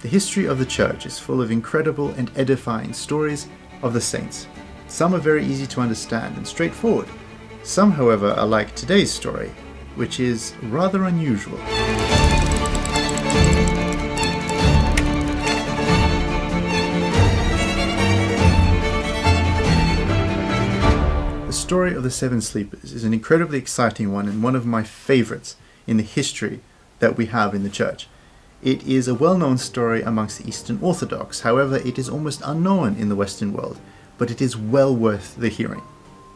The history of the church is full of incredible and edifying stories of the saints. Some are very easy to understand and straightforward. Some, however, are like today's story, which is rather unusual. The story of the seven sleepers is an incredibly exciting one and one of my favorites in the history that we have in the church. It is a well-known story amongst the Eastern Orthodox, however it is almost unknown in the Western world, but it is well worth the hearing.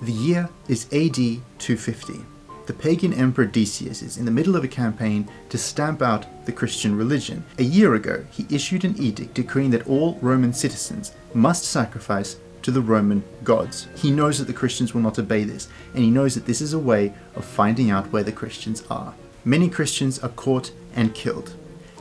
The year is AD 250. The pagan emperor Decius is in the middle of a campaign to stamp out the Christian religion. A year ago, he issued an edict decreeing that all Roman citizens must sacrifice to the Roman gods. He knows that the Christians will not obey this, and he knows that this is a way of finding out where the Christians are. Many Christians are caught and killed.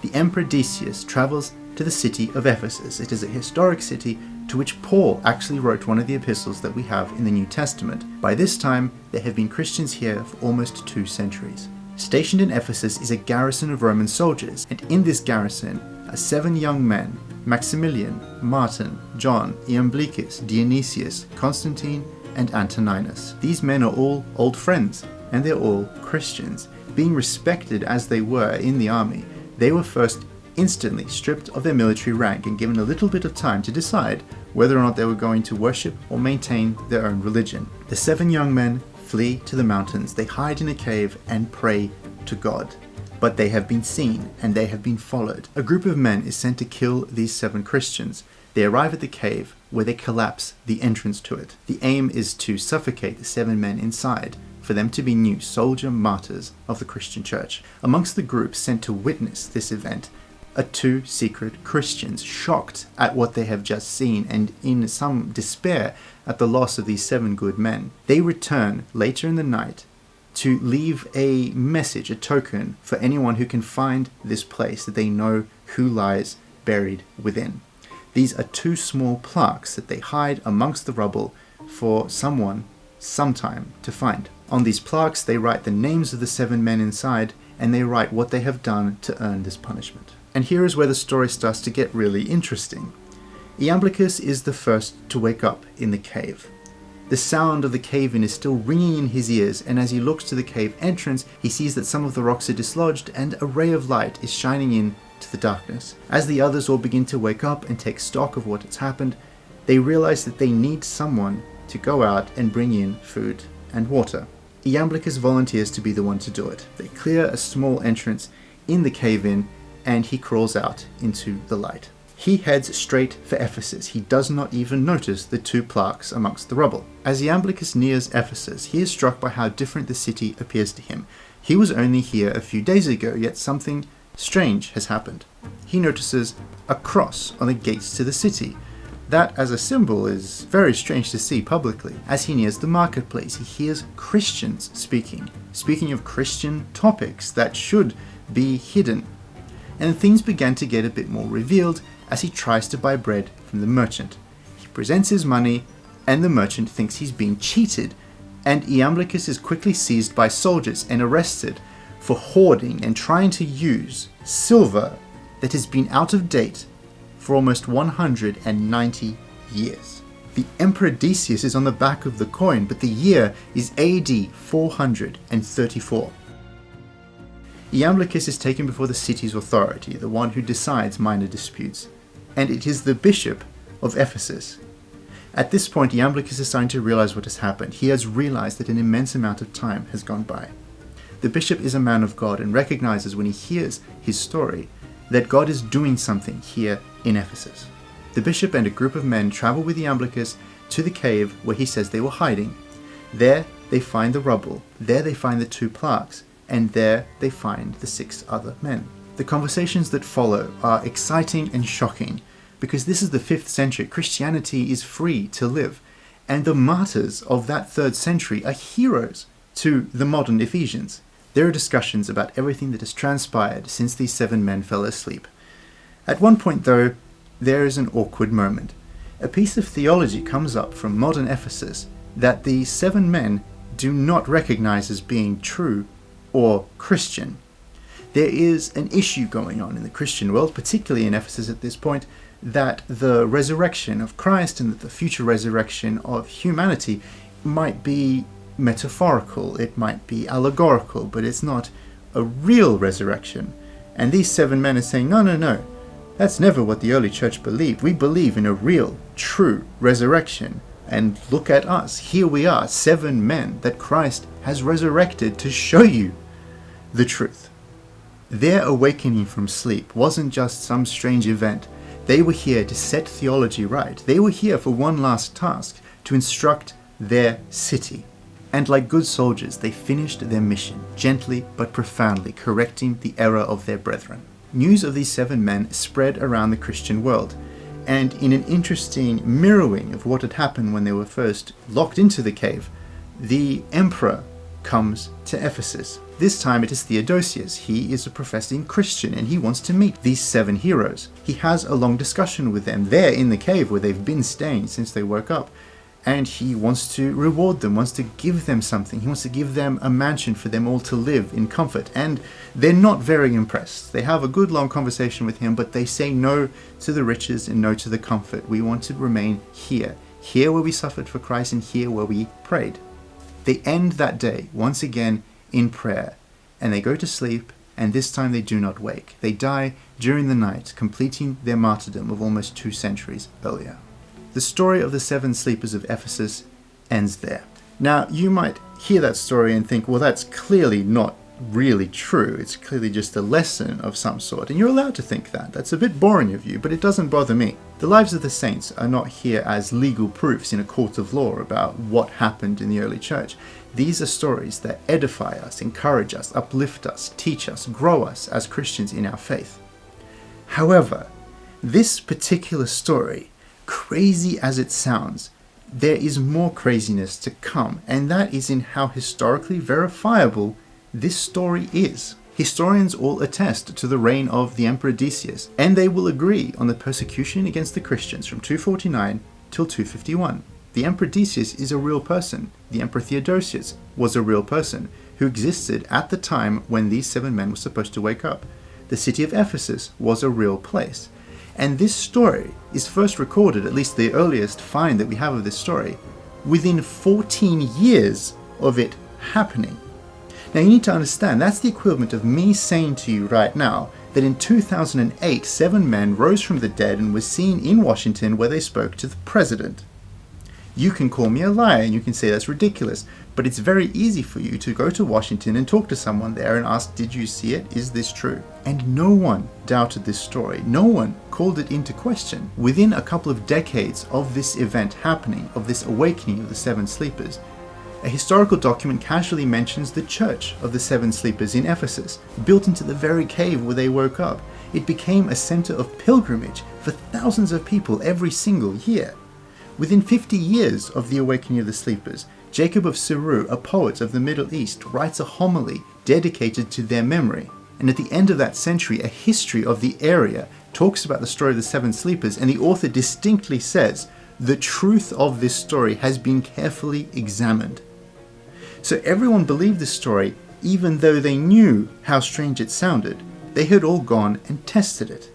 The Emperor Decius travels to the city of Ephesus. It is a historic city to which Paul actually wrote one of the epistles that we have in the New Testament. By this time, there have been Christians here for almost 2 centuries. Stationed in Ephesus is a garrison of Roman soldiers, and in this garrison are 7 young men: Maximilian, Martin, John, Iamblichus, Dionysius, Constantine, and Antoninus. These men are all old friends, and they're all Christians. Being respected as they were in the army, they were first instantly stripped of their military rank and given a little bit of time to decide whether or not they were going to worship or maintain their own religion. The 7 young men flee to the mountains. They hide in a cave and pray to God. But they have been seen and they have been followed. A group of men is sent to kill these 7 Christians. They arrive at the cave where they collapse the entrance to it. The aim is to suffocate the 7 men inside, for them to be new soldier martyrs of the Christian church. Amongst the group sent to witness this event are 2 secret Christians, shocked at what they have just seen and in some despair at the loss of these 7 good men. They return later in the night to leave a message, a token, for anyone who can find this place that they know who lies buried within. These are 2 small plaques that they hide amongst the rubble for someone sometime to find. On these plaques, they write the names of the 7 men inside, and they write what they have done to earn this punishment. And here is where the story starts to get really interesting. Iamblichus is the first to wake up in the cave. The sound of the cave-in is still ringing in his ears, and as he looks to the cave entrance, he sees that some of the rocks are dislodged and a ray of light is shining in to the darkness. As the others all begin to wake up and take stock of what has happened, they realize that they need someone to go out and bring in food and water. Iamblichus volunteers to be the one to do it. They clear a small entrance in the cave-in and he crawls out into the light. He heads straight for Ephesus. He does not even notice the 2 plaques amongst the rubble. As Iamblichus nears Ephesus, he is struck by how different the city appears to him. He was only here a few days ago, yet something strange has happened. He notices a cross on the gates to the city. That, as a symbol, is very strange to see publicly. As he nears the marketplace, he hears Christians speaking of Christian topics that should be hidden. And things began to get a bit more revealed as he tries to buy bread from the merchant. He presents his money, and the merchant thinks he's being cheated, and Iamblichus is quickly seized by soldiers and arrested for hoarding and trying to use silver that has been out of date for almost 190 years. The Emperor Decius is on the back of the coin, but the year is AD 434. Iamblichus is taken before the city's authority, the one who decides minor disputes, and it is the bishop of Ephesus. At this point, Iamblichus is starting to realize what has happened. He has realized that an immense amount of time has gone by. The bishop is a man of God and recognizes when he hears his story that God is doing something here in Ephesus. The bishop and a group of men travel with Iamblichus to the cave where he says they were hiding. There they find the rubble, there they find the 2 plaques, and there they find the 6 other men. The conversations that follow are exciting and shocking, because this is the 5th century. Christianity is free to live, and the martyrs of that 3rd century are heroes to the modern Ephesians. There are discussions about everything that has transpired since these 7 men fell asleep. At one point, though, there is an awkward moment. A piece of theology comes up from modern Ephesus that the 7 men do not recognize as being true or Christian. There is an issue going on in the Christian world, particularly in Ephesus at this point, that the resurrection of Christ and that the future resurrection of humanity might be metaphorical, it might be allegorical, but it's not a real resurrection. And these 7 men are saying, no, no, no, that's never what the early church believed. We believe in a real, true resurrection. And look at us. Here we are, 7 men that Christ has resurrected to show you the truth. Their awakening from sleep wasn't just some strange event. They were here to set theology right. They were here for one last task, to instruct their city. And like good soldiers, they finished their mission, gently but profoundly correcting the error of their brethren. News of these 7 men spread around the Christian world, and in an interesting mirroring of what had happened when they were first locked into the cave, the emperor comes to Ephesus. This time it is Theodosius. He is a professing Christian and he wants to meet these 7 heroes. He has a long discussion with them there in the cave where they've been staying since they woke up. And he wants to reward them, wants to give them something. He wants to give them a mansion for them all to live in comfort. And they're not very impressed. They have a good long conversation with him, but they say no to the riches and no to the comfort. We want to remain here. Here where we suffered for Christ and here where we prayed. They end that day once again in prayer. And they go to sleep, and this time they do not wake. They die during the night, completing their martyrdom of almost 2 centuries earlier. The story of the 7 sleepers of Ephesus ends there. Now, you might hear that story and think, well, that's clearly not really true. It's clearly just a lesson of some sort. And you're allowed to think that. That's a bit boring of you, but it doesn't bother me. The lives of the saints are not here as legal proofs in a court of law about what happened in the early church. These are stories that edify us, encourage us, uplift us, teach us, grow us as Christians in our faith. However, this particular story, crazy as it sounds, there is more craziness to come, and that is in how historically verifiable this story is. Historians all attest to the reign of the Emperor Decius, and they will agree on the persecution against the Christians from 249 till 251. The Emperor Decius is a real person. The Emperor Theodosius was a real person who existed at the time when these 7 men were supposed to wake up. The city of Ephesus was a real place. And this story is first recorded, at least the earliest find that we have of this story, within 14 years of it happening. Now you need to understand, that's the equivalent of me saying to you right now that in 2008, 7 men rose from the dead and were seen in Washington where they spoke to the president. You can call me a liar and you can say that's ridiculous, but it's very easy for you to go to Washington and talk to someone there and ask, did you see it? Is this true? And no one doubted this story. No one called it into question. Within a couple of decades of this event happening, of this awakening of the 7 sleepers, a historical document casually mentions the church of the 7 sleepers in Ephesus, built into the very cave where they woke up. It became a center of pilgrimage for thousands of people every single year. Within 50 years of the awakening of the sleepers, Jacob of Syru, a poet of the Middle East, writes a homily dedicated to their memory. And at the end of that century, a history of the area talks about the story of the 7 sleepers, and the author distinctly says, the truth of this story has been carefully examined. So everyone believed this story, even though they knew how strange it sounded. They had all gone and tested it.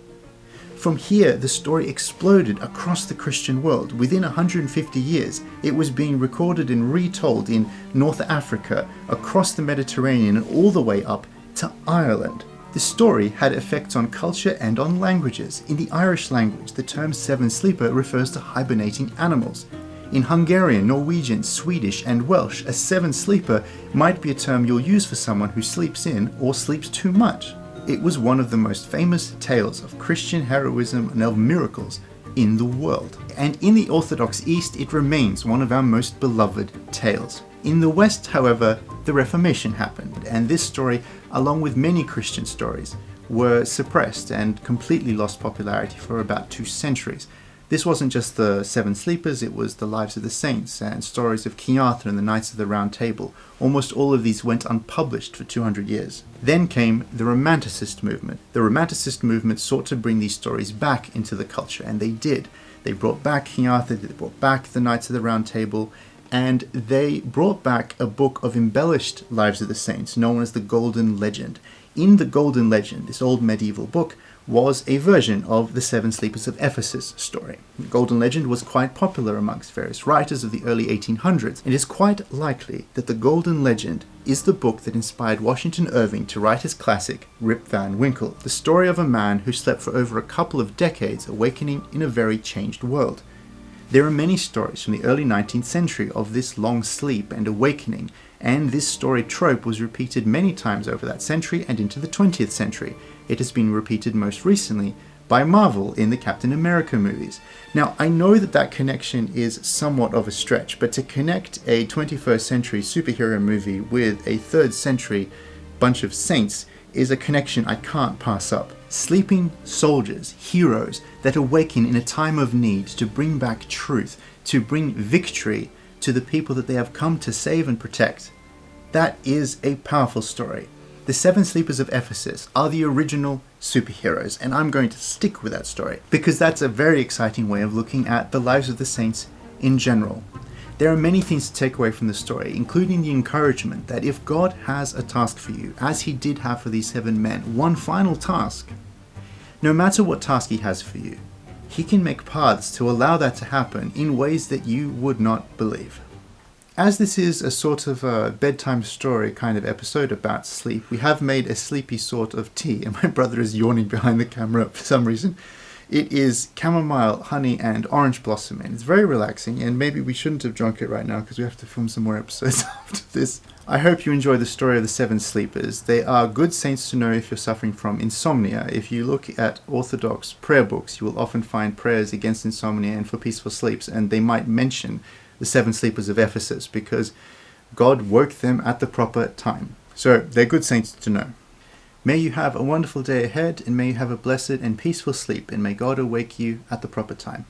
From here, the story exploded across the Christian world. Within 150 years, it was being recorded and retold in North Africa, across the Mediterranean, and all the way up to Ireland. The story had effects on culture and on languages. In the Irish language, the term 7 sleeper refers to hibernating animals. In Hungarian, Norwegian, Swedish, and Welsh, a 7 sleeper might be a term you'll use for someone who sleeps in or sleeps too much. It was one of the most famous tales of Christian heroism and of miracles in the world. And in the Orthodox East, it remains one of our most beloved tales. In the West, however, the Reformation happened, and this story, along with many Christian stories, were suppressed and completely lost popularity for about 2 centuries. This wasn't just the 7 sleepers, it was the lives of the saints and stories of King Arthur and the Knights of the Round Table. Almost all of these went unpublished for 200 years. Then came the Romanticist movement. The Romanticist movement sought to bring these stories back into the culture, and they did. They brought back King Arthur, they brought back the Knights of the Round Table, and they brought back a book of embellished lives of the saints known as the Golden Legend. in the Golden Legend, this old medieval book, was a version of the Seven Sleepers of Ephesus story. The Golden Legend was quite popular amongst various writers of the early 1800s. It is quite likely that the Golden Legend is the book that inspired Washington Irving to write his classic Rip Van Winkle, the story of a man who slept for over a couple of decades, awakening in a very changed world. There are many stories from the early 19th century of this long sleep and awakening, and this story trope was repeated many times over that century and into the 20th century. It has been repeated most recently by Marvel in the Captain America movies. Now, I know that connection is somewhat of a stretch, but to connect a 21st century superhero movie with a 3rd century bunch of saints is a connection I can't pass up. Sleeping soldiers, heroes that awaken in a time of need to bring back truth, to bring victory to the people that they have come to save and protect. That is a powerful story. The Seven Sleepers of Ephesus are the original superheroes, and I'm going to stick with that story because that's a very exciting way of looking at the lives of the saints in general. There are many things to take away from the story, including the encouragement that if God has a task for you, as he did have for these 7 men, one final task, no matter what task he has for you, he can make paths to allow that to happen in ways that you would not believe. As this is a sort of a bedtime story kind of episode about sleep, we have made a sleepy sort of tea, and my brother is yawning behind the camera for some reason. It is chamomile, honey, and orange blossom, and it's very relaxing, and maybe we shouldn't have drunk it right now because we have to film some more episodes after this. I hope you enjoy the story of the 7 sleepers. They are good saints to know if you're suffering from insomnia. If you look at Orthodox prayer books, you will often find prayers against insomnia and for peaceful sleeps, and they might mention the 7 sleepers of Ephesus because God woke them at the proper time. So they're good saints to know. May you have a wonderful day ahead, and may you have a blessed and peaceful sleep, and may God awake you at the proper time.